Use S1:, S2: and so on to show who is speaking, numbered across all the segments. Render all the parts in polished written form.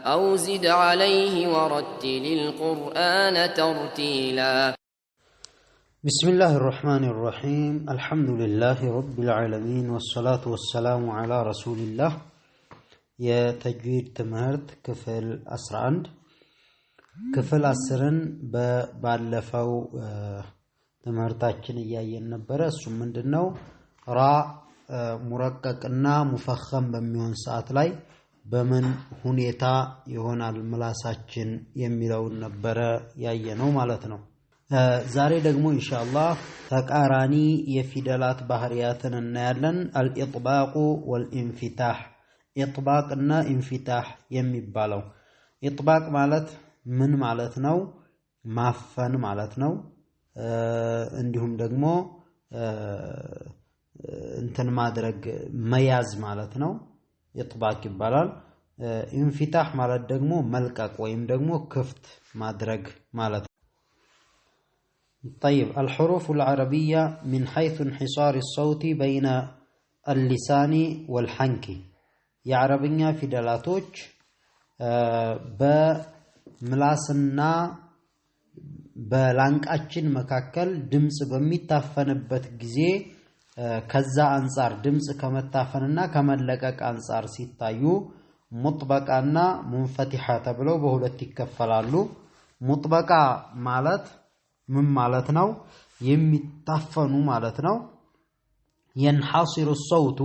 S1: أو زد عليه ورتل القرآن ترتيلا.
S2: بسم الله الرحمن الرحيم. الحمد لله رب العالمين والصلاة والسلام على رسول الله. يا تجويد تمهرت كفل أسرعند كفل أسرن باللفو تمهرتاችን እያየን ነበር እሱ ምንድነው ራ ሙረቀቅና ሙፈኸም በሚሆን ሰዓት ላይ በምን ሁኔታ ይሆናል ምላሳችን የሚለውን ነበር ያየነው ማለት ነው ዛሬ ደግሞ ኢንሻአላህ ተቃራኒ የፊደላት ባህሪያትን እናያለን አልኢጥባቅ ወልኢንፊታህ ኢጥባቅና ኢንፊታህ የሚባለው ኢጥባቅ ማለት ምን ማለት ነው ማፈን ማለት ነው እንዲሁም ደግሞ እንትን ማድረግ መያዝ ማለት ነው ኢጥባቅ ይባላል ኢንፊታህ ማለት ደግሞ መልቀቅ ወይም ደግሞ ክፍት ማድረግ ማለት طيب الحروف العربية من حيث انحصار الصوت بين اللسان والحنك يا عربية في دلاتوج بملاسنا بلانكاچن مكاكل دمص بميتافنበት ጊዜ ከዛ አንፃር ድምጽ ከመታፈንና ከመለቀቅ አንፃር ሲታዩ ሙጥበቃና ሙንፈቲሃ ተብለው በሁለት ይከፈላሉ ሙጥበቃ ማለት ምን ማለት ነው የሚታፈኑ ማለት ነው ينحصر الصوت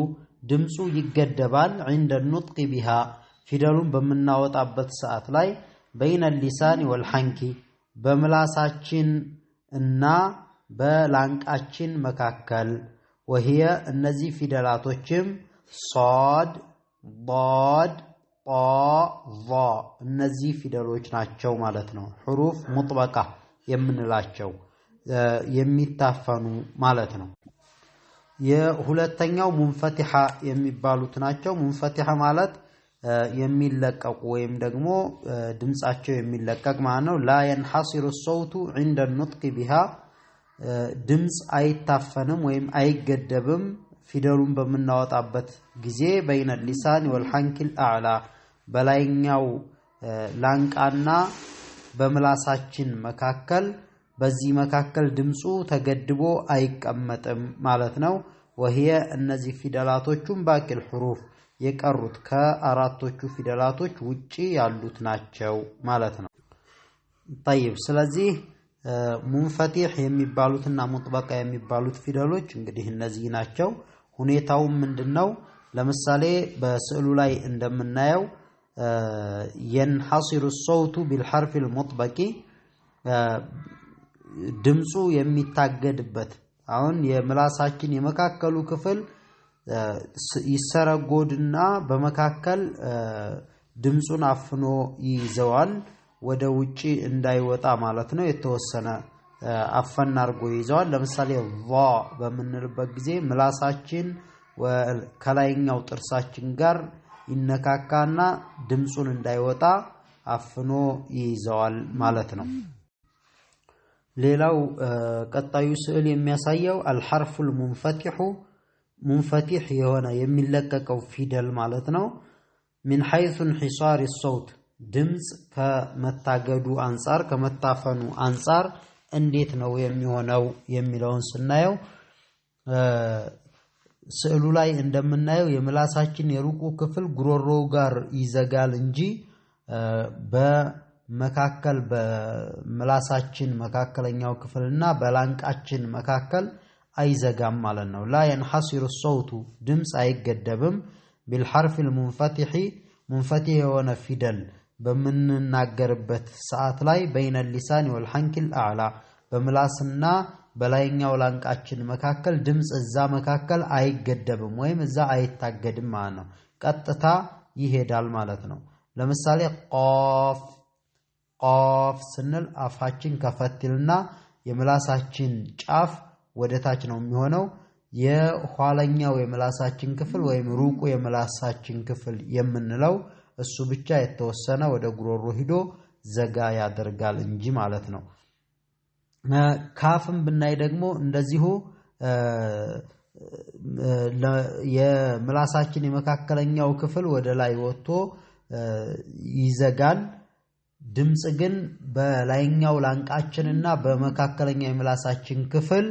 S2: ድምጹ ይገደባል عند النطق بها ፊደሉን በመናወጣበት ሰዓት ላይ بين اللسان والحنك በምላሳችን እና በላንቃችን መካከል وهي እነዚህ ፊደላቶችም صاد ضاد طاء ظا እነዚህ ፊደሎች ናቸው ማለት ነው حروف مطبقة የምንላቸው የሚታፈኑ ማለት ነው የሁለተኛው ሙንፈቲሃ የሚባሉት ናቸው ሙንፈቲሃ ማለት የሚለቀቁ ወይም ደግሞ ድምጻቸው የሚለቀቅ ማለት ነው لا ينحصر الصوت عند النطق بها ድምጽ አይታፈንም ወይም አይገደብም ፊደሉን በመናወጣበት ጊዜ بين اللسان والحنك الأعلى በላይኛው ላንቃና በምላሳችን መካከል በዚህ መካከል ድምጹ ተገድቦ አይቀመጥም ማለት ነው وهي እነዚህ ፊደላቶቹም باقي الحروف የቀሩት ከአራቶቹ ፊደላቶች ውጪ ያሉት ናቸው ማለት ነው طيب ስለዚህ ሙንፈቲህ የሚባሉትና ሙጥበቃ የሚባሉት ፊደሎች እንግዲህ እነዚህ ናቸው ሁኔታው ምንድነው ለምሳሌ በስዕሉ ላይ እንደምናየው ينحصر الصوت بالحرف المطبق ድምጹ የሚታገድበት አሁን የምላሳችን የመካከሉ ክፍል ይሰረጎድና በመካከል ድምጹን አፍኖ ይዘዋል ወደ ውጪ እንዳይወጣ ማለት ነው የተወሰነ አፈን አርጎ ይዘዋል ለምሳሌ ቫ በመንልበት ጊዜ ምላሳችን ከላይኛው ጥርሳችን ጋር ይነካካና ድምጹን እንዳይወጣ አፍኖ ይዘዋል ማለት ነው ሌላው ቀጣዩ ስዕል የሚያሳየው الحرف المنفتح منفتح የሆነ የሚለቀቀው ፊደል ማለት ነው من حيث انحصار الصوت ድምጽ ከመታገዱ አንፃር ከመታፈኑ አንፃር እንዴት ነው የሚሆነው የሚለውን ስናየው ስዕሉ ላይ እንደምናየው የምላሳችን የሩቁ ክፍል ጉሮሮው ጋር ይዘጋል እንጂ በመካከል በምላሳችን መካከለኛው ክፍልና በላንቃችን መካከል አይዘጋም ማለት ነው لا ينحصر الصوت ድምጽ አይገደብም بالحرف المنفتح منفتح የሆነ ፊደል በመንናገርበት ሰዓት ላይ بين اللسان والحنك الأعلى በምላስና በላይኛው ላንቃችን መካከል ድምጽ እዛ መካከል አይገደብም ወይም እዛ አይታገድም ማለት ነው ቀጥታ ይሄዳል ማለት ነው ለምሳሌ ቃፍ ቃፍ ስንል አፋችን ከፈትልና የምላሳችን ጫፍ ወደታች ነው የሚሆነው የኋለኛው የምላሳችን ክፍል ወይም ሩቁ የምላሳችን ክፍል የምንለው እሱ ብቻ የተወሰነ ወደ ጉሮሮ ሂዶ ዘጋ ያደርጋል እንጂ ማለት ነው ካፍም ብናይ ደግሞ እንደዚሁ የምላሳችን የመካከለኛው ክፍል ወደ ላይ ወጥቶ ይዘጋል ድምጽ ግን በላይኛው ላንቃችንና በመካከለኛው የምላሳችን ክፍል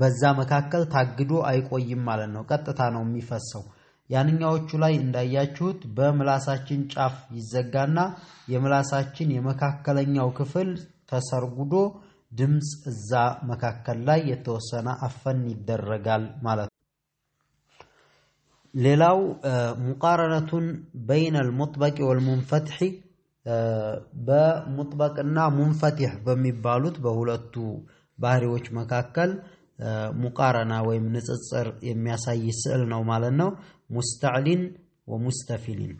S2: በዛ መካከል ታግዶ አይቆይም ማለት ነው ቀጥታ ነው የሚፈሰው ያንኛዎቹ ላይ እንዳያችሁት በምላሳችን ጫፍ ይዘጋና የምላሳችን የመካከለኛው ክፍል ተሰርጉዶ ድምጽ እዛ መካከል ላይ የተወሰነ አፈን ይደረጋል ማለት ነው ሌላው ሙቃረነቱን بين المطبق والمنفتح በሙጥበቅና ሙንፈቲህ በሚባሉት በሁለቱ ባህሪዎች መካከል ሙቃረና ወይም ንጽጽር የሚያሳይ ስዕል ነው ማለት ነው ሙስተዕሊን ወሙስተፊሊን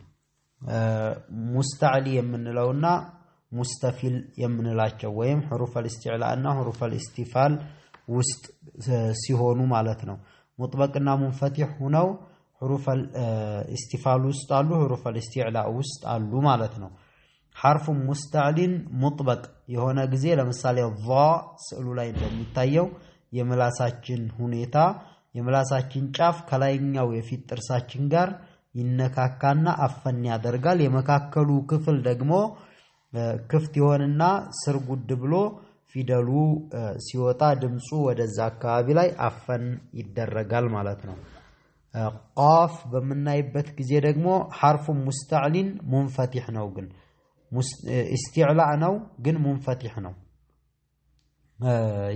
S2: ሙስተዕሊ የምንለውና ሙስተፊል የምንላቸው ወይም حروف الاستعلاء እና حروف الاستفال ውስጥ ሲሆኑ ማለት ነው ሙጥበቅና ሙንፈቲህ ሆነው حروف الاستفال ውስጥ አሉ حروف الاستعلاء ውስጥ አሉ ማለት ነው حرف مستعلن مطبق የሆነ ጊዜ ለምሳሌ ض ስዕሉ ላይ እንደሚታየው የምላሳችን ሁኔታ የምላሳችን ጫፍ ከላይኛው የፊት ጥርሳችን ጋር ይነካካና አፈን ያደርጋል የመካከሉ ክፍል ደግሞ ክፍት ይሆንና ስር ጉድ ብሎ ፊደሉ ሲወጣ ድምጹ ወደዛ አካባቢ ላይ አፈን ይደረጋል ማለት ነው ቃፍ በመናይበት ጊዜ ደግሞ حرف مستعلن منفتح ነው ግን استعلاء ነው ግን منفتح ነው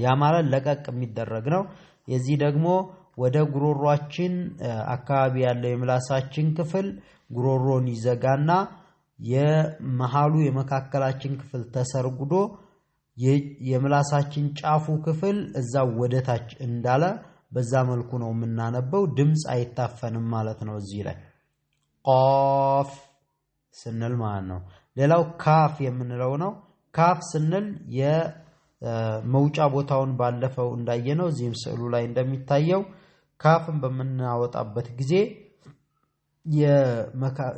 S2: ያ ማለት ለቀቅ የሚደረግ ነው የዚህ ደግሞ ወደ ጉሮሮአችን አካባቢ ያለው የምላሳችን ክፍል ጉሮሮን ይዘጋና የመሃሉ የመካከላችን ክፍል ተሰርጉዶ የምላሳችን ጫፉ ክፍል እዛው ወደታች እንዳለ በዛ መልኩ ነው የምናነበው ድምጽ አይታፈንም ማለት ነው እዚህ ላይ ቃፍ ስንል ማለት ነው ሌላው ካፍ የምንለው ነው ካፍ ስንል የመውጫ ቦታውን ባለፈው እንዳየነው እዚህም ስዕሉ ላይ እንደሚታየው ካፍን በመናወጣበት ጊዜ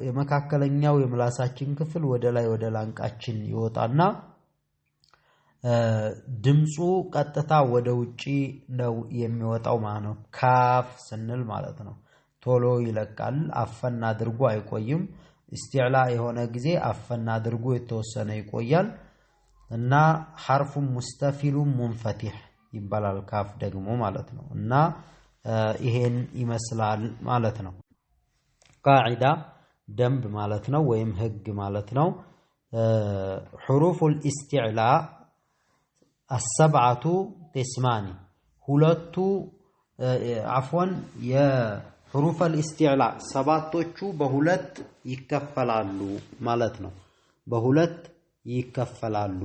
S2: የመካከለኛው የምላሳችን ክፍል ወደ ላይ ወደ ላንቃችን ይወጣና ድምጹ ቀጥታ ወደ ውጪ ነው የሚወጣው ማለት ነው ካፍ ስንል ማለት ነው ቶሎ ይለቃል አፈና አድርጎ አይቆይም استعلاء የሆነ ጊዜ አፈና አድርጎ የተወሰነ ይቆያል እና حرف مستفل منفتح ይባላል ካፍ ደግሞ ማለት ነው እና ይሄን ይመስላል ማለት ነው قاعده ደንብ ማለት ነው ወይም ህግ ማለት ነው حروف الاستعلاء السبعه قسمان ሁለቱ عفوا حروف الاستعلاء ሰባቶቹ በሁለት ይከፈላሉ ማለት ነው በሁለት ይከፈላሉ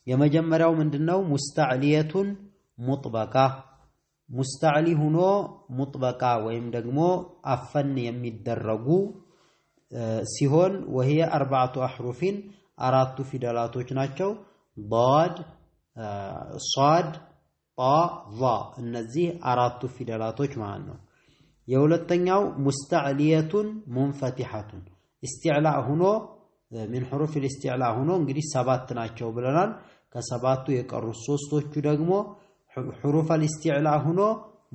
S2: የመጀመሪያው ምንድነው ሙስተዕሊየቱን ሙጥበቃ ሙስተዕሊ ሆኖ ሙጥበቃ ወይም ደግሞ አፈን የሚደረጉ ሲሆን وهي اربعه احرف አራቱ ፊደላቶች ናቸው ضاد صاد طاء ظا እነዚህ አራቱ ፊደላቶች ማለት ነው የሁለተኛው ሙስተዕሊየቱን ሙንፈቲሐቱን استعلاء ሆኖ من حروف الاستعلاء ሆኖ እንግዲህ ሰባት ናቸው ብለናል ከሰባቱ የቀሩት ሶስቶቹ ደግሞ حروف الاستعلاء ሆኖ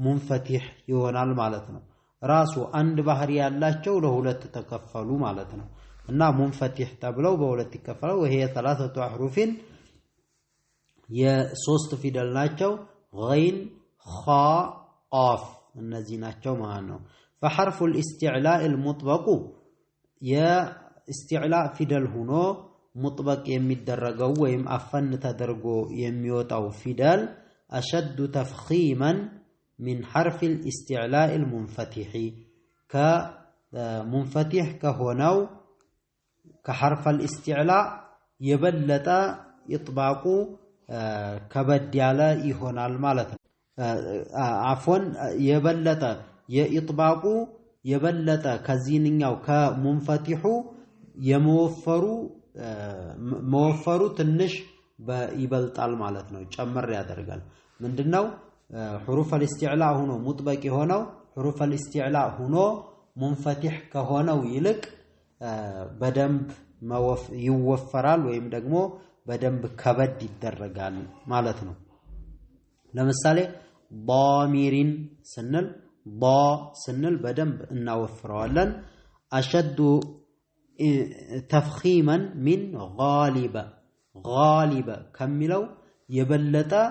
S2: منفتح ይሆናል ማለት ነው ራሱ አንድ ባህሪ ያላቸው ለሁለት ተከፈሉ ማለት ነው እና منفتح ተብለው በሁለት ይከፈላሉ وهي ثلاثه احرف የሶስት ፊደል ናቸው غين خاء قاف እነዚህ ናቸው ማለት ነው فحرف الاستعلاء المطبق يا استعلاء فيدل ሆኖ مطبق የሚደረገው ወይም አፈን ተደርጎ የሚወጣው ፊደል اشد تفخيما من حرف الاستعلاء المنفتح كمنفتح كهوناو كحرف الاستعلاء يبلط اطباق كبد ያለ ይሆናል ማለት ነው عفوا የበለጠ የኢጥባቁ የበለጠ ከዚህኛው ከሙንፈቲሁ የመወፈሩ ትንሽ ይበልጣል ማለት ነው ጨመር ያደርጋል ምንድነው حروف الاستعلاء ሆኖ ሙጥበቅ የሆነው حروف الاستعلاء ሆኖ ሙንፈቲህ ከሆነው ይልቅ በደንብ ይወፈራል ወይም ደግሞ በደንብ ከበድ ይደረጋል ማለት ነው ለምሳሌ ضامرين ስንል ض ስንል በደንብ እናወፍረዋለን أشد تفخيما من غالب كملو يبلتا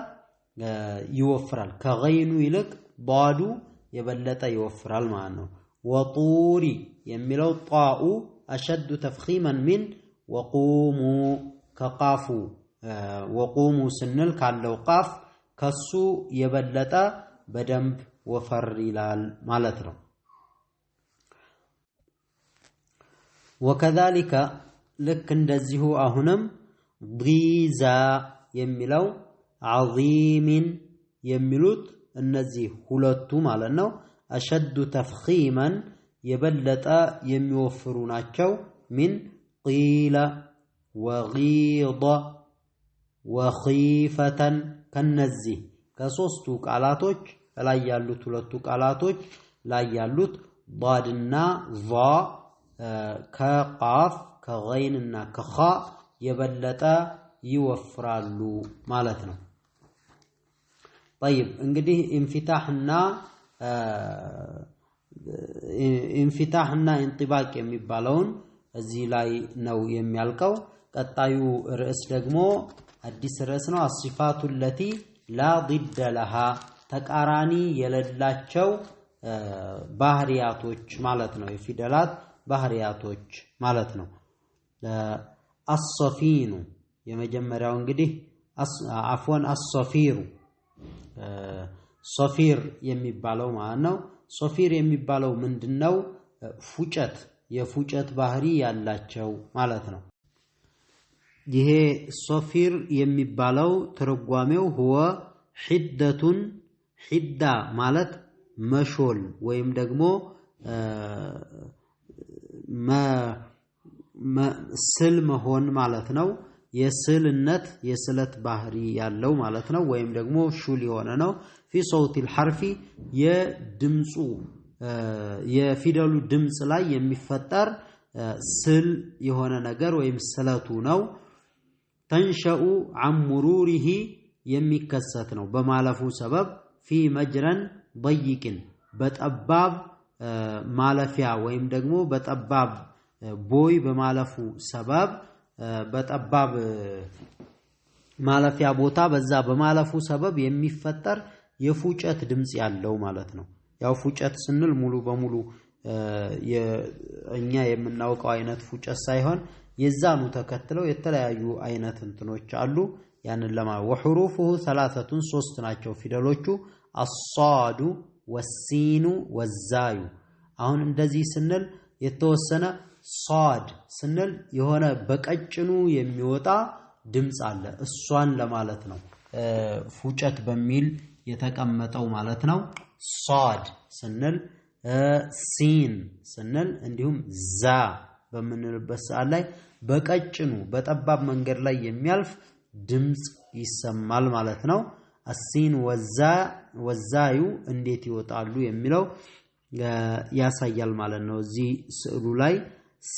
S2: يوفرال كغين يلك ضادو يبلتا يوفرال معنى وطوري يملو طاء أشد تفخيما من وقوموا كقافو وقوموا سنل كاللو قاف كسو يبلتا بدنب وفر إلال مالتنا وكذلك لك اندزه أهنم ضيزا يملو عظيم يملوت النزيه هلتو مالنا أشد تفخيما يبلتا يميوفروناتشو من قيل وغيض وخيفة كالنزيه كسوستو قالاتوች ላይ ያሉት ሁለቱ ቃላቶች ላይ ያሉት ضادና ظ ከቃፍ ከغይንና ከخ የበለጠ ይወፍራሉ ማለት ነው طيب እንግዲህ انفتاحና انطباق የሚባለውን እዚህ ላይ ነው የሚያልቀው ቀጣዩ ርዕስ ደግሞ አዲስ ርዕስ ነው الصفات التي لا ضد لها ተቃራኒ የሌላቸው ባህሪያቶች ማለት ነው የፊደላት ባህሪያቶች ማለት ነው الصفين የመጀመሪያው እንግዲህ عفوا الصفير صفير የሚባለው ማለት ነው صفير የሚባለው ምንድነው ፉጨት የፉጨት ባህሪ ያላቸው ማለት ነው ይሄ صفير የሚባለው ትርጓሜው هو حدة ሒዳ ማለት መሾል ወይም ደግሞ ስል መሆን ማለት ነው የስልነት የስለት ባህሪ ያለው ማለት ነው ወይም ደግሞ ሹል የሆነ ነው في صوت الحرف የድምጹ የፊደሉ ድምጽ ላይ የሚፈጠር ስል የሆነ ነገር ወይም ስለቱ ነው تنشأ عن مروره የሚከሰት ነው በማለፉ ሰበብ في مجرى ضيق በጠባብ ማለፊያ ወይም ደግሞ በጠባብ ቦይ በማለፉ ሰበብ በጠባብ ማለፊያ ቦታ በዛ በማለፉ ሰበብ የሚፈጠር የፉጨት ድምጽ ያለው ማለት ነው ያው ፉጨት ስንል ሙሉ በሙሉ የኛ የምናውቀው አይነት ፉጨት ሳይሆን የዛኑ ተከትለው የተለያዩ አይነት እንትኖች አሉ ያንን ለማ وحروفه ثلاثه ሶስት ናቸው ፊደሎቹ الصاد والسين والزاي አሁን እንደዚህ ስንል የተወሰነ صاد ስንል የሆነ በቀጭኑ የሚወጣ ድምጽ አለ እሷን ለማለት ነው ፉጨት በሚል የተቀመጠው ማለት ነው صاد ስንል ሲን ስንል እንዲሁም ዛ በመንልበት ሰዓት ላይ በቀጭኑ በጠባብ መንገድ ላይ የሚያልፍ ድምጽ ይሰማል ማለት ነው السين والزاي እንዴት ይወጣሉ የሚለው ያሳያል ማለት ነው እዚህ ስዕሉ ላይ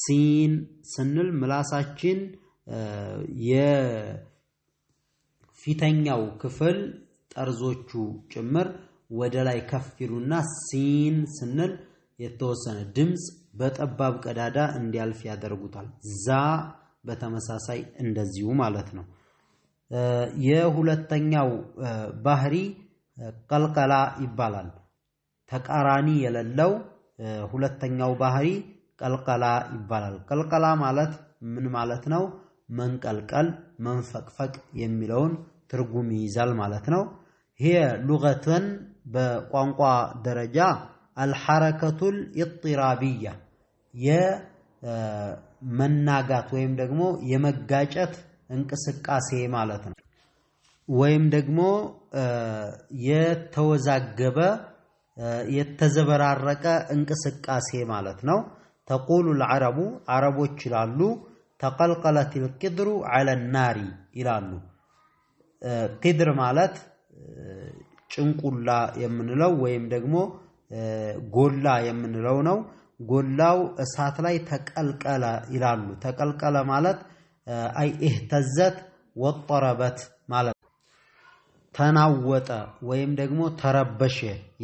S2: ሲን ስንል ምላሳችን የፊተኛው ክፍል ጠርዞቹ ጭምር ወደ ላይ ከፍሉና ሲን ስንል የተወሰነ ድምጽ በጠባብ ቀዳዳ እንዲያልፍ ያደርጉታል ዛ በተመሳሳይ እንደዚሁ ማለት ነው የሁለተኛው ባህሪ ቀልቀላ ይባላል ተቃራኒ የሌለው ሁለተኛው ባህሪ ቀልቀላ ይባላል ቀልቀላ ማለት ምን ማለት ነው መንቀልቀል መንፈቅፈቅ የሚለውን ትርጉም ይይዛል ማለት ነው ይሄ ሉገተን በቋንቋ ደረጃ الحركه الاضطرابيه የመናጋት ወይም ደግሞ የመጋጨት እንቅስቃሴ ማለት ነው ወይም ደግሞ የተወዛገበ የተዘበራረቀ እንቅስቃሴ ማለት ነው تقول العرب عربዎች ይላሉ تقلقلت القدر على النار ይላሉ قدر ማለት ጭንቁላ የምንለው ወይም ደግሞ ጎላ የምንለው ነው ጎላው እሳት ላይ ተቀልቀለ ይላሉ ተቀልቀለ ማለት አይ اهتزت وضربت ማለት ተናወጠ ወይም ደግሞ ተረበሸ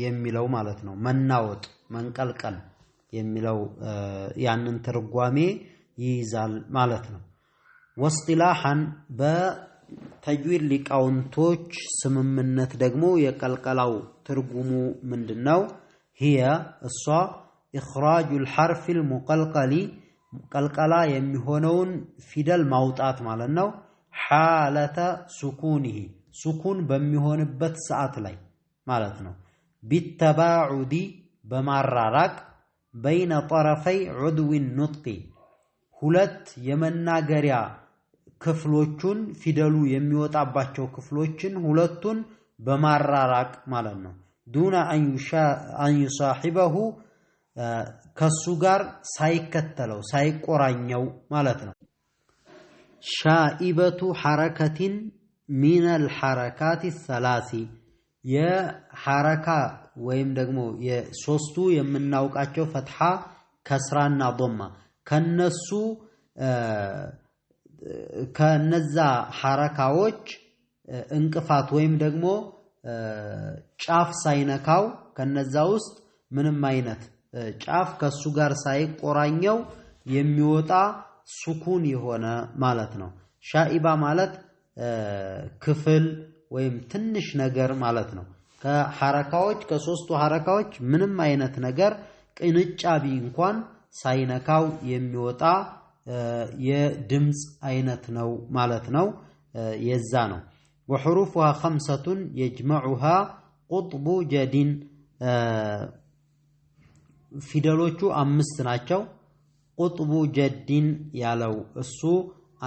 S2: የሚለው ማለት ነው መናወጥ መንቀልቀል የሚለው ያንን ትርጓሜ ይይዛል ማለት ነው። ወስጢላሐን በተጅዊድ ሊቃውንቶች ስምምነት ደግሞ የቀልቀላው ትርጉሙ ምንድነው? هي እሷ إخراج الحرف المقلقل ቀልቀላ የሚሆነውን ፊደል ማውጣት ማለት ነው። حالة سكونه سكون በሚሆንበት ሰዓት ላይ ማለት ነው። بالتباعد በማራራቅ بين طرفي عضو النطق ሁለት የመናገሪያ ክፍሎቹን ፊደሉ የሚወጣባቸው ክፍሎችን ሁለቱን በማራራቅ ማለት ነው። ዱና አን ይሳሂበሁ ከሱ ጋር ሳይከተለው ሳይቆራኘው ማለት ነው። ሻኢበቱ ሐረከቲን ሚነል ሐረካት ሰላሲ የሐረካ ወይም ደግሞ የሶስቱ የምናውቃቸው ፈትሐ ከስራና ዶማ ከነዛ ሐረካዎች እንቅፋት ወይም ደግሞ ጫፍ ሳይነካው ከነዛ ውስጥ ምንም አይነት ጫፍ ከሱ ጋር ሳይቆራኘው የሚወጣ ሱኩን የሆነ ማለት ነው። ሻኢባ ማለት ክፍል ወይም ትንሽ ነገር ማለት ነው። ከሐረካዎች ከሶስቱ ሐረካዎች ምንም አይነት ነገር ቅንጫቢ እንኳን ሳይነካው የሚወጣ የድምጽ አይነት ነው ማለት ነው። የዛ ነው። وحروفها 5 يجمعها قطب جد ፊደሎቹ 5 ናቸው። ቁጥቡ ጀዲን ያለው እሱ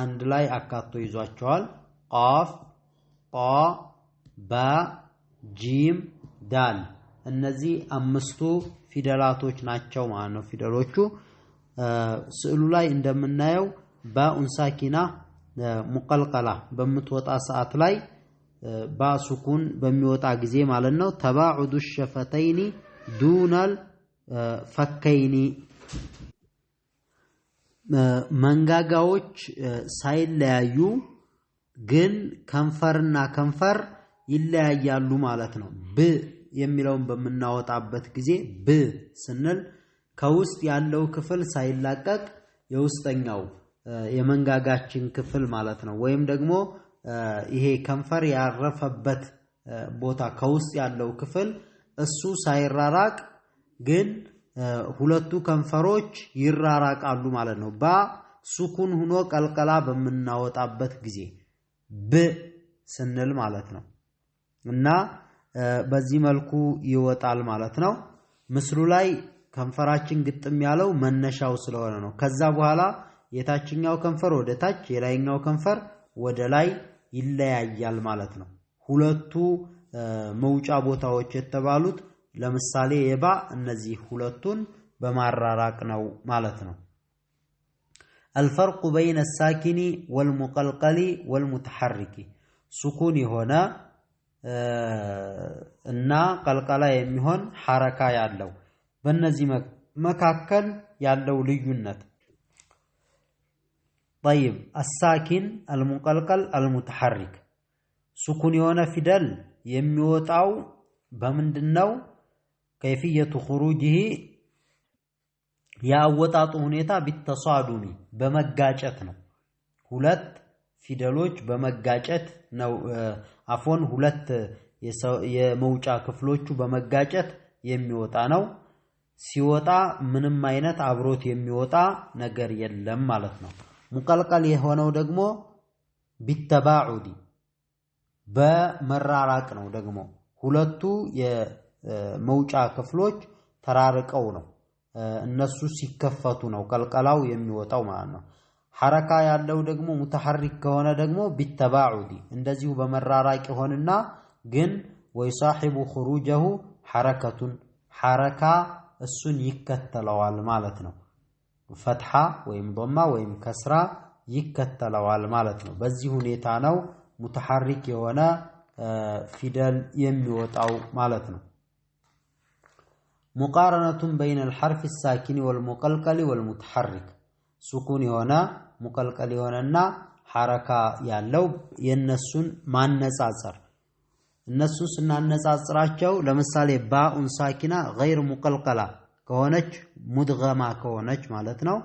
S2: አንድ ላይ አካቶ ይዟቸዋል። ቃፍ፣ ጣ፣ ባ፣ ጂም፣ ዳል እነዚህ 5ቱ ፊደላቶች ናቸው ማለት ነው። ፊደሎቹ ስዕሉ ላይ እንደምናየው ባኡን ሳኪና ሙቀልቀላ በምትወጣ ሰዓት ላይ ባ ሱኩን በሚወጣ ጊዜ ማለት ነው። ተባዑዱ ሸፈተይኒ ዱናል ፈከይኒ መንጋጋዎች ሳይለያዩ ግን ከንፈርና ከንፈር ይለያያሉ ማለት ነው። ብ የሚለውን በምናወጣበት ጊዜ ብ ስንል ከውስጥ ያለው ክፍል ሳይላቀቅ የውስጠኛው የመንጋጋችን ክፍል ማለት ነው። ወይም ደግሞ ይሄ ከንፈር ያረፈበት ቦታ ከውስጥ ያለው ክፍል እሱ ሳይራራቅ ግን ሁለቱ ከንፈሮች ይራራቃሉ ማለት ነው። ባ ሱኩን ሆኖ ቀልቀላ በምናወጣበት ጊዜ ብ ስንል ማለት ነው። እና በዚህ መልኩ ይወጣል ማለት ነው። ምስሉ ላይ ከንፈራችን ግጥም ያለው መነሻው ስለሆነ ነው። ከዛ በኋላ የታችኛው ከንፈር ወደ ታች የላይኛው ከንፈር ወደ ላይ ይለያያል ማለት ነው። ሁለቱ መውጫ ቦታዎች የተባሉት ለምሳሌ የባ እነዚህ ሁለቱን በማራራቅ ነው ማለት ነው። الفرق بين الساكن والمقلقل والمتحرك سكون የሆነ እና ቀልቀላ የሚሆን ሐረካ ያለው በእነዚህ መካከል ያለው ልዩነት طيب الساكن المقلقل المتحرك سكون የሆነ ፊደል የሚወጣው በምንድነው? كيفية خروجه ያወጣጡ ሁኔታ بالتصادم በመጋጨት ነው። ሁለት ፊደሎች በመጋጨት ነው። አፎን ሁለት የመውጫ ክፍሎቹ በመጋጨት የሚወጣ ነው። ሲወጣ ምንም አይነት አብሮት የሚወጣ ነገር የለም ማለት ነው። ሙቀልቀል የሆነው ደግሞ بالتباعد በመራራቅ ነው። ደግሞ ሁለቱ የመውጫ ክፍሎች ተራርቀው ነው እነሱ ሲከፈቱ ነው ቀልቀላው የሚወጣው ማለት ነው። ሐረካ ያለው ደግሞ ሙተሐሪክ ከሆነ ደግሞ بالتباعد እንደዚሁ በመራራቅ ይሆንና ግን ወይሳሂቡ خروجه حركة ሐረካ እሱን ይከተለዋል ማለት ነው። ፈትሐ ወይም ዶማ ወይም ከስራ ይከተለዋል ማለት ነው። በዚህ ሁኔታ ነው ሙተሐሪክ የሆነ ፊደል የሚወጣው ማለት ነው። مقارنة بين الحرف الساكن والمقلقل والمتحرك سكون የሆነ ሙቀልቀል የሆነና ሐረካ ያለው የነሱን ማነጻጸር እነሱ ስናነጻጽራቸው ለምሳሌ ባኡን ሳኪና غير مقلقلة ከሆነች ሙድገማ ከሆነች ማለት ነው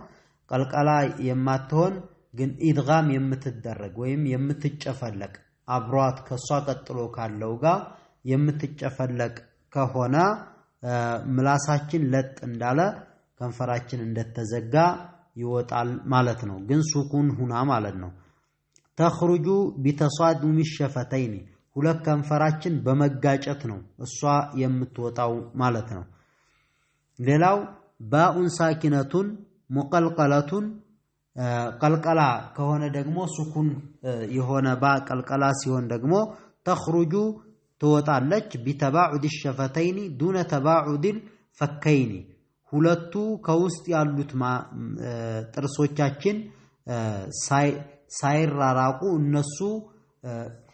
S2: ቀልቀላ የማትሆን ግን ኢድጋም የምትደረግ ወይም የምትጨፈለቅ አብሯት ከሷ ቀጥሎ ካለው ጋር የምትጨፈለቅ ከሆነ ምላሳችን ለጥ እንዳለ ከንፈራችን እንደተዘጋ ይወጣል ማለት ነው ግን ሱኩን ሁና ማለት ነው ተخرج بتصادم الشفتين ሁለት ከንፈራችን በመጋጨት ነው እሷ የምትወጣው ማለት ነው ሌላው ባኡን ሳኪነቱን ሙቀልቀለቱን ቀልቀላ ከሆነ ደግሞ ሱኩን የሆነ ባ ቀልቀላ ሲሆን ደግሞ ተخرج ትወጣለች بتباعد الشفتين دون تباعد الفكين ሁለቱ ከውስጥ ያሉት ጥርሶቻችን ሳይራራቁ እነሱ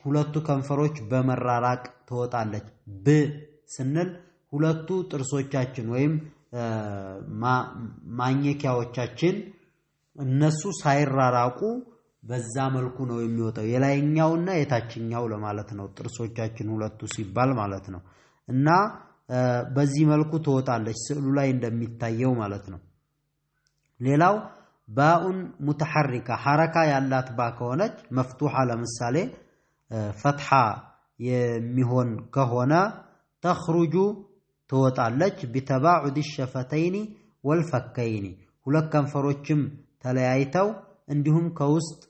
S2: ሁለቱ ከንፈሮች በመራራቅ ትወጣለች ብ ስንል ሁለቱ ጥርሶቻችን ወይም ማኘኪያዎቻችን እነሱ ሳይራራቁ በዛ መልኩ ነው የሚወጣው የላይኛውና የታችኛው ለማለት ነው ጥርሶቻችን ሁለቱ ሲባል ማለት ነው እና በዚህ መልኩ ትወጣለች ስዕሉ ላይ እንደሚታየው ማለት ነው ሌላው ባኡን ሙተሐሪካ ሐረካ ያላት ባ ከሆነች መፍቱሃ ለምሳሌ ፈትሃ የሚሆን ከሆነ ተخرج ትወጣለች بتباعد الشفتين والفكين ሁለት ከንፈሮችም ተለያይተው እንዲሁም ከውስጥ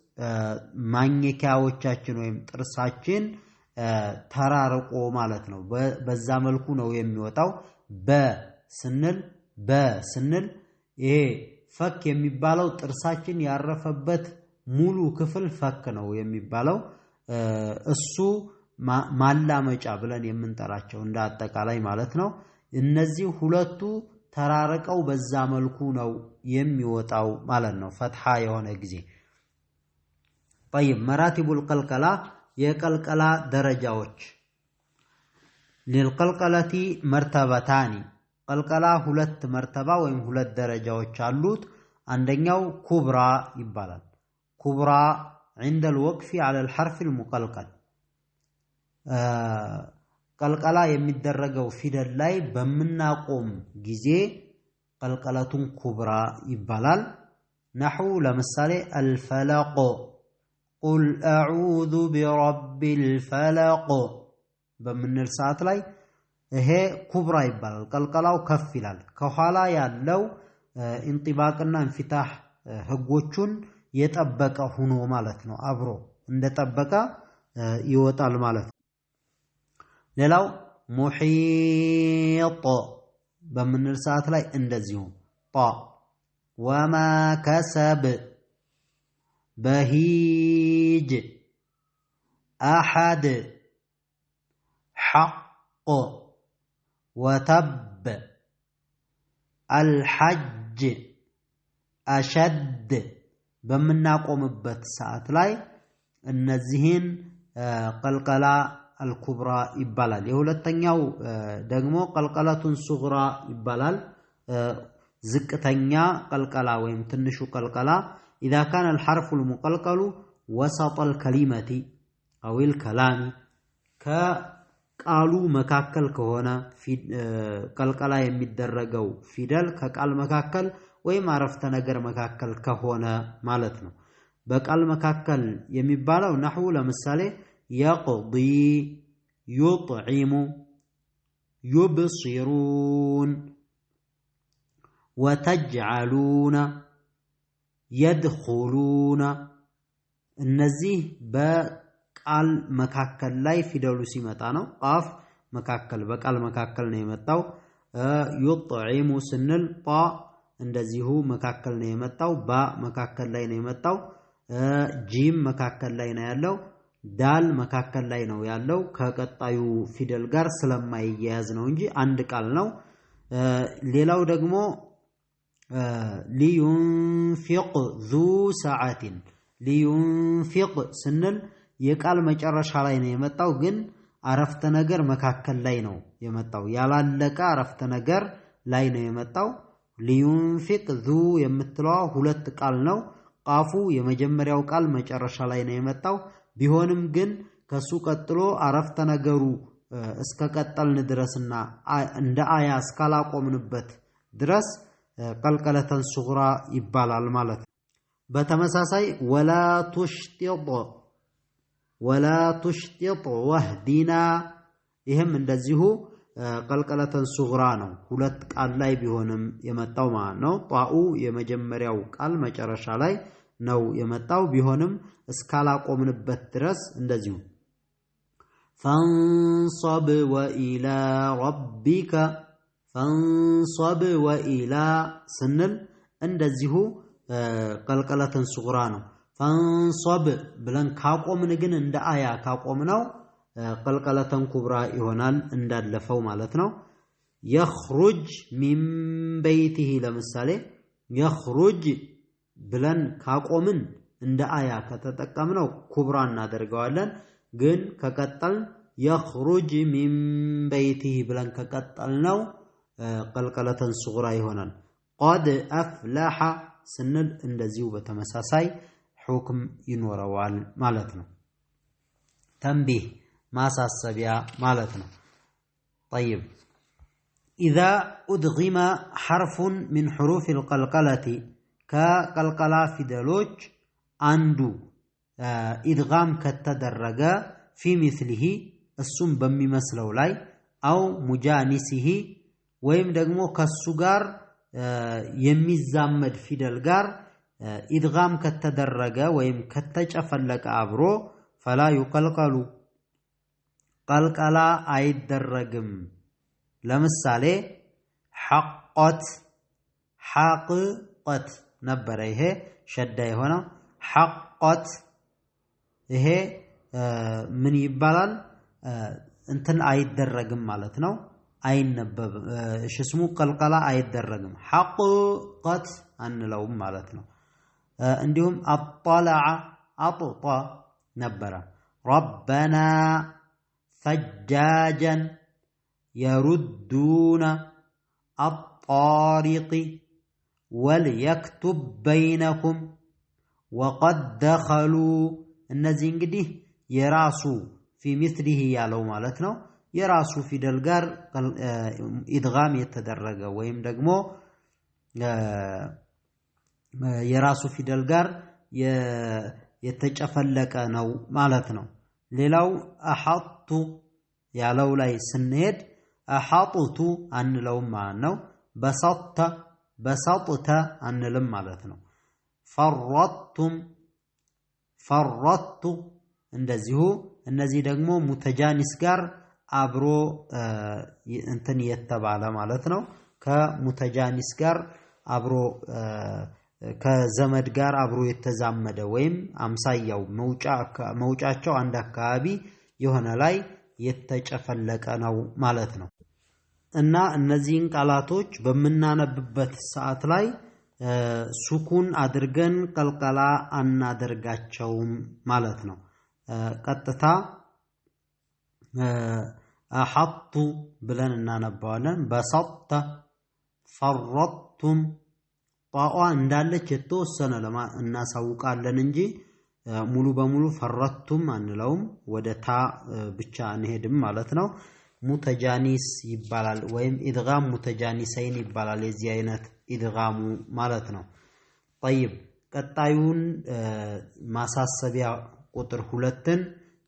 S2: ማኘኪያዎቻችን ወይም ጥርሳችን ተራርቆ ማለት ነው በዛ መልኩ ነው የሚወጣው በስንል ይሄ ፈክ የሚባለው ጥርሳችን ያረፈበት ሙሉ ክፍል ፈክ ነው የሚባለው እሱ ማላመጫ ብለን የምንጠራቸው እንደ አጠቃላይ ማለት ነው እነዚህ ሁለቱ ተራርቀው በዛ መልኩ ነው የሚወጣው ማለት ነው ፈትሃ የሆነ ጊዜ طيب مراتب القلقلة የቀልቀላ ደረጃዎች للقلقلة مرتبتان ቀልቀላ ሁለት መርተባ ወይም ሁለት ደረጃዎች አሉት አንደኛው ኩብራ ይባላል ኩብራ عند الوقف على الحرف المقلقل ቀልቀላ የሚደረገው ፊደል ላይ በመናቆም ጊዜ ቀልቀላቱን ኩብራ ይባላል نحو ለምሳሌ الفلق قل اعوذ برب الفلق በመንል ሰዓት ላይ ይሄ ኩብራ ይባላል ቀልቀላው ከፍ ይላል ከኋላ ያለው እንጥባቅና እንፍታህ ህጎቹን የጠበቀ ሆኖ ማለት ነው አብሮ እንደጠበቀ ይወጣል ማለት ነው ሌላው ሙሂጥ በመንል ሰዓት ላይ እንደዚሁ ጣ ወማ ከሰብ በሂጅ አሐድ حق وتب الحج أشد በመናቆምበት ሰዓት ላይ እነዚህን ቀልቀላ አልኩብራ ይባላል የሁለተኛው ደግሞ ቀልቀላቱን ሱግራ ይባላል ዝቅተኛ ቀልቀላ ወይም ትንሹ ቀልቀላ اذا كان الحرف المقلقل وسط الكلمه او الكلام ከቃሉ መካከል ከሆነ ቀልቀላ የሚደረገው ፊደል ከቃል መካከል ወይም አረፍተ ነገር መካከል ከሆነ ማለት ነው በቃል መካከል የሚባለው نحو ለምሳሌ يقضي يطعم يبصرون وتجعلون يدخلون እነዚህ በቃል መካከል ላይ ፊደሉ ሲመጣ ነው ቃፍ መካከል በቃል መካከል ነው የመጣው يطعم ስንል ጣ እንደዚሁ መካከል ነው የመጣው ባ መካከል ላይ ነው የመጣው ጂም መካከል ላይ ነው ያለው ዳል መካከል ላይ ነው ያለው ከቀጣዩ ፊደል ጋር ስለማይያያዝ ነው እንጂ አንድ ቃል ነው ሌላው ደግሞ لينفق ذو ساعة لينفق ስንል የቃል መጨረሻ ላይ ነው የመጣው ግን አረፍተ ነገር መካከል ላይ ነው የመጣው ያላለቀ አረፍተ ነገር ላይ ነው የመጣው لينفق ذو የምትለው ሁለት ቃል ነው ቃፉ የመጀመሪያው ቃል መጨረሻ ላይ ነው የመጣው ቢሆንም ግን ከሱ ቀጥሎ አረፍተ ነገሩ እስከ ቀጠልን ድረስና እንደ አያ እስካላቆምንበት ድረስ ቀልቀለተን ሱግራ ይባላል ማለት ነው በተመሳሳይ ወላ ቱሽጢጥ ወህዲና ይሄም እንደዚሁ ቀልቀለተን ሱግራ ነው ሁለት ቃል ላይ ቢሆንም የመጣው ማለት ነው ጣኡ የመጀመሪያው ቃል መጨረሻ ላይ ነው የመጣው ቢሆንም እስካላቆምንበት ድረስ እንደዚሁ فانصب وإلى ربك فانصب وإلى سنل እንደዚሁ ቀልቀለተን ሱግራ ነው فانصب ብለን ካቆምን ግን እንደ አያ ካቆምነው ቀልቀለተን ኩብራ ይሆናል እንዳለፈው ማለት ነው يخرج من بيته ለምሳሌ يخرج ብለን ካቆምን እንደ አያ ከተጠቀምነው ኩብራ እናደርገዋለን ግን ከቀጠል يخرج من بيته ብለን ከቀጠልነው ቀልቀለተን ሱግራ ይሆናል قد أفلح ስንል እንደዚሁ በተመሳሳይ ሁክም ይኖረዋል ማለት ነው ተንቢህ ማሳሰቢያ ማለት ነው طيب إذا أدغم حرف من حروف القلقلة كقلقلة فدلوج عنده إدغام كتدرج في مثله السم بمي مسلو لاي أو مجانسه ويم دغمو كالسجار يميزامد فدلجار إدغام كتدرج ويم كتجفلك أبرو فلا يقلقل قلقلا أيدرجم لمثالي حقت نبره ይሄ ሸዳ የሆነ حقت ይሄ ምን ይባላል እንትን አይደረግም ማለት ነው አይነበብ እሺ ስሙ ቀልቀላ አይደረግም حقت አንለውም ማለት ነው እንዲሁም አطلع አጥጣ ነበረ ربنا ثجاجا يردون الطارق وليكتب بينكم وقد دخلوا እነዚህ እንግዲህ የራሱ في مثله ያለው ማለት ነው የራሱ ፊደል ጋር ኢድጋም የተደረገ ወይም ደግሞ የራሱ ፊደል ጋር የተጨፈለቀ ነው ማለት ነው ሌላው አሐጡ ያለው ላይ ስንሄድ አሐጡቱ አንለውም ማለት ነው በሰጥተ አንልም ማለት ነው ፈረጡ እንደዚሁ እነዚህ ደግሞ ሙተጃኒስ ጋር አብሮ እንትን የተባለ ማለት ነው ከሙተጃኒስ ጋር አብሮ ከዘመድ ጋር አብሮ የተዛመደ ወይም አምሳያው መውጫቸው አንድ አካባቢ የሆነ ላይ የተጨፈለቀ ነው ማለት ነው እና እነዚህን ቃላቶች በመናነብበት ሰዓት ላይ ሱኩን አድርገን ቀልቀላ አናደርጋቸውም ማለት ነው ቀጥታ አሐጡ ብለን እናነባዋለን በሰጥተ ፈረጡም ጣዋ እንዳለች የተወሰነ እናሳውቃለን እንጂ ሙሉ በሙሉ ፈረቱም አንለውም ወደ ታ ብቻ እንሄድም ማለት ነው ሙተጃኒስ ይባላል ወይም ኢድጋም ሙተጃኒሰይን ይባላል የዚህ አይነት ኢድጋሙ ማለት ነው طيب ቀጣዩን ማሳሰቢያ ቁጥር 2ን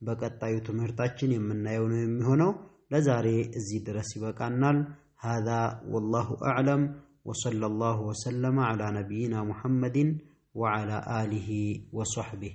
S2: በቀጣዩ ትምህርታችን የምናየው ነው የሚሆነው ለዛሬ እዚህ ድረስ ይበቃናል هذا والله أعلم وصلى الله وسلم على نبينا محمد وعلى آله وصحبه